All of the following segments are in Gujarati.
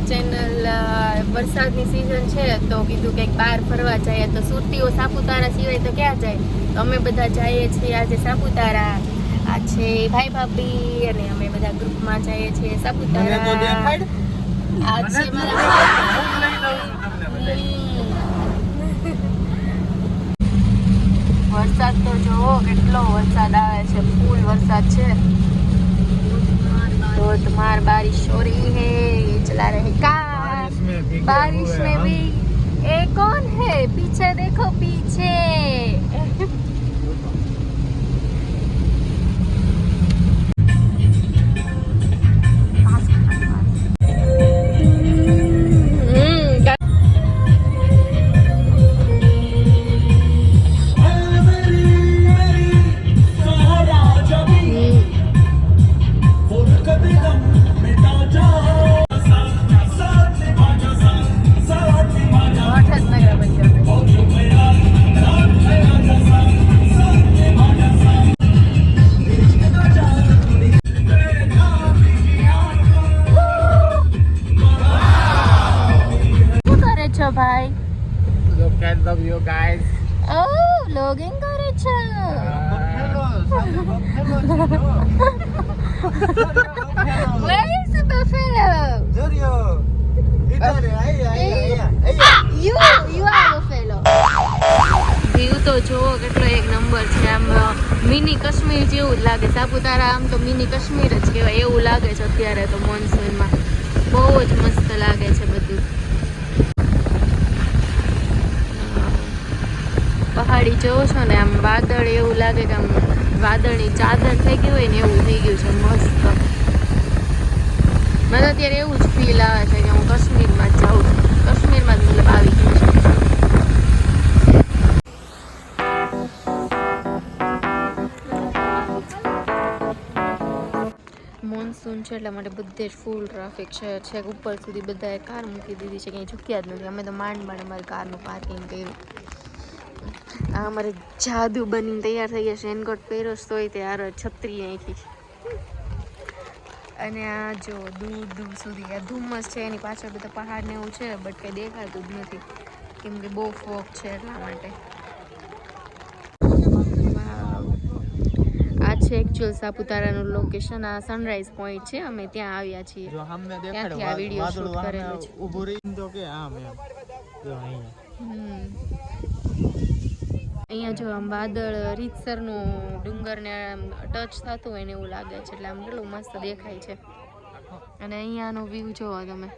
ચેનલ વરસાદની સિઝન છે તો કીધું કંઈક બહાર ફરવા જઈએ તો સુરતીઓ સાપુતારા સિવાય તો ક્યાં જાય તો અમે બધા જઈએ છીએ આજે સાપુતારા. આ છે ભાઈ ભાભી અને અમે બધા ગ્રુપમાં જઈએ છીએ સાપુતારા. આ છે વરસાદ તો જોવો કેટલો વરસાદ આવે છે, ફૂલ વરસાદ છે. धोधमार बारिश हो रही है, ये चला रहे कार बारिश में भी. ये कौन है पीछे देखो पीछे. ભાઈ look at the view guys. Oh, vlogging કરે છે. Where is the buffalo? Jorio. You are buffalo. View તો જોવો કેટલો એક નંબર છે. આમ મિની કાશ્મીર જેવું જ લાગે. સાપુતારા આમ તો મિની કાશ્મીર જ કહેવાય એવું લાગે છે અત્યારે તો મોન્સૂનમાં. બહુ જ મસ્ત લાગે છે બધું. પહાડી જોવો છો ને આમ વાદળ એવું લાગે કે આમ વાદળની ચાદર થઈ ગઈ હોય ને એવું થઈ ગયું છે મસ્ત. મને અત્યારે એવું જ ફીલ આવે છે કે હું કાશ્મીરમાં જ જાઉં છું. કાશ્મીરમાં જ મતલબ આવી ગયું છે. મોન્સૂન છે એટલા માટે બધે જ ફૂલ ટ્રાફિક છે. છેક ઉપર સુધી બધાએ કાર મૂકી દીધી છે, કંઈ ઝૂક્યા જ નથી. અમે તો માંડ અમારી કારનું પાર્કિંગ કર્યું. આ અમારે જાદુ બનીને તૈયાર થઈ ગયા છે. રેનકોટ પહેર્યો તોય તે હારો છત્રી અહીંથી. અને આ જો દૂર દૂર સુધી આ ધુમ્મસ છે, એની પાછળ બધા પહાડ ને એવું છે બટ કંઈ દેખાતું જ નથી કેમ કે બહુ ફોગ છે એટલા માટે. આ છે એકચ્યુઅલ સાપુતારાનું લોકેશન. આ સનરાઈઝ પોઈન્ટ છે. અમે ત્યાં આવ્યા છીએ. ત્યાંથી આ વિડીયો શૂટ કરેલો છે. અહીંયા જો આમ વાદળ રીતસરનું ડુંગરને આમ ટચ થતું હોય ને એવું લાગે છે એટલે આમ કેટલું મસ્ત દેખાય છે. અને અહીંયાનો વ્યૂ જોવો તમે.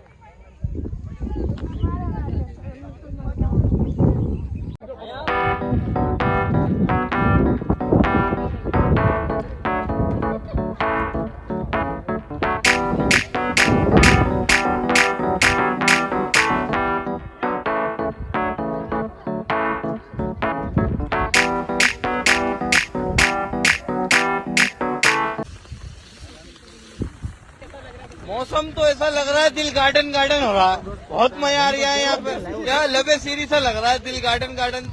मौसम तो ऐसा लग रहा है दिल गार्डन गार्डन हो रहा है. बहुत मजा आ रहा है यहाँ पे. यहाँ लबे सीरी सा लग रहा है दिल गार्डन गार्डन.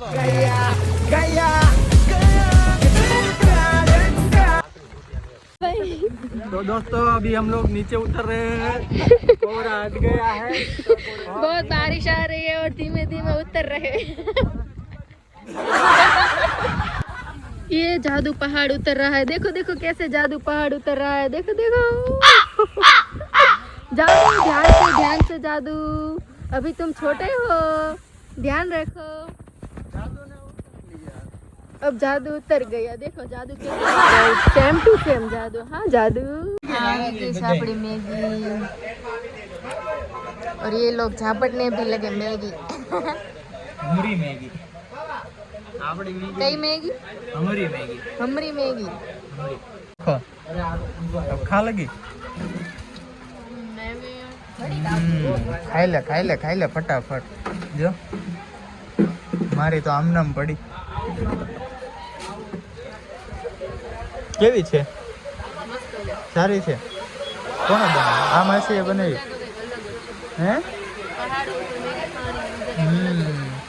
तो तो दोस्तों अभी हम लोग नीचे उतर रहे हैं और हट गया है. बहुत बारिश आ रही है और धीमे धीमे उतर रहे हैं. ये जादू पहाड़ उतर रहा है. देखो देखो कैसे जादू पहाड़ उतर रहा है. देखो देखो जादू. ध्यान से जादू. अभी तुम छोटे हो, ध्यान रखो. अब जादू उतर गया. देखो जादू कैसे सेम टू सेम जादू. हाँ जादू. अपनी मैगी और ये लोग झापटने भी लगे मैगी. हमारी मैगी. कई मैगी. हमारी मैगी. हमारी मैगी. अब खा लगी. खाई ले फटाफट. जो મારી તો આમનામ પડી. કેવી છે? સારી છે. કોણે બનાવી? આ માસીએ બનાવી. હે?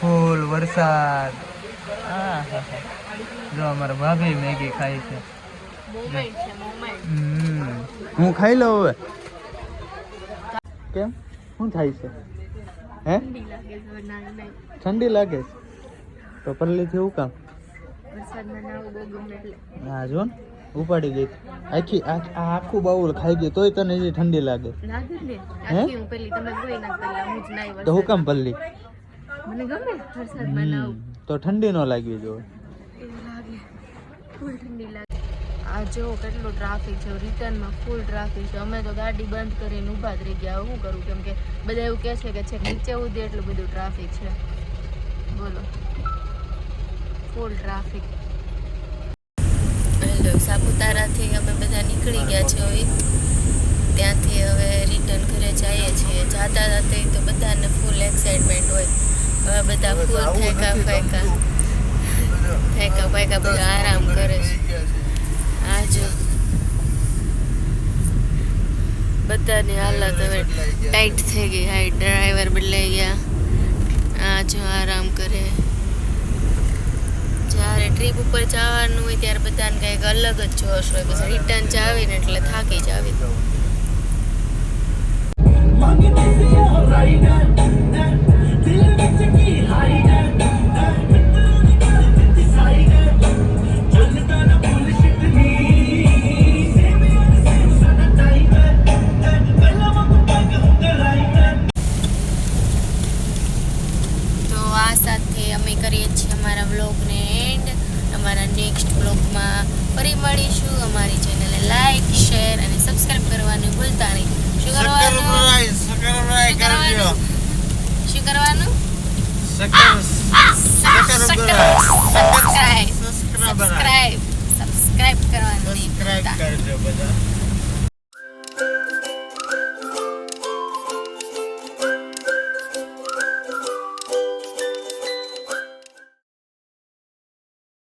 ફૂલ વરસાદ. જો અમારા ભાભી મેગી ખાઈ છે. હું ખાઈ લઉં હવે. કેમ શું થાય છે હે ઠંડી લાગે છે ના ઠંડી લાગે છે તો પલ્લીથી એવું કામ વરસાદમાં નાવું બહુ ગમે એટલે હા જો ને ઉપાડી ગઈ આખી આખું બાઉલ ખાઈ ગઈ તોય તને હજી ઠંડી લાગે લાગે જ ને આખી હું પેલી તમે કોઈ ના પેલા હું જ નાઈ તો હું કામ પલ્લી મને ગમે વરસાદમાં નાવું તો ઠંડી ન લાગવી જોઈએ એવું લાગે ફૂલ ઠંડી લાગે આ જો કેટલું ટ્રાફિક છે રિટર્નમાં ફૂલ ટ્રાફિક છે અમે તો ગાડી બંધ કરીને ઊભા જ રહી ગયા હવે શું કરું કેમ કે બધા એવું કહે છે કે છેક નીચે સુધી એટલું બધું ટ્રાફિક છે બોલો ફૂલ ટ્રાફિક હેલો સાપુતારાથી અમે બધા નીકળી ગયા છે હવે ત્યાંથી હવે રિટર્ન ઘરે જઈએ છીએ જાતા જાતે તો બધાને ફૂલ એક્સાઇટમેન્ટ હોય હવે બધા ફૂલ ફેંકા બધા આરામ કરે છે આ જો બધાની હાલત હવે ટાઈટ થઈ ગઈ હાઈ ડ્રાઈવર બદલાઈ ગયા આ જો આરામ કરે જ્યારે ટ્રીપ ઉપર જવાનું હોય ત્યારે બધાને કંઈક અલગ જ જોશ હોય પછી રિટર્ન જાવીને એટલે થાકી જ આવી તો આ સાથે અમે કરીએ છીએ અમારા વ્લોગને એન્ડ અમારા નેક્સ્ટ વ્લોગમાં ફરી મળીશું અમારી ચેનલને લાઈક શેર અને સબસ્ક્રાઇબ કરવાનું ભૂલતા નહીં શું કરવાનું સબસ્ક્રાઇબ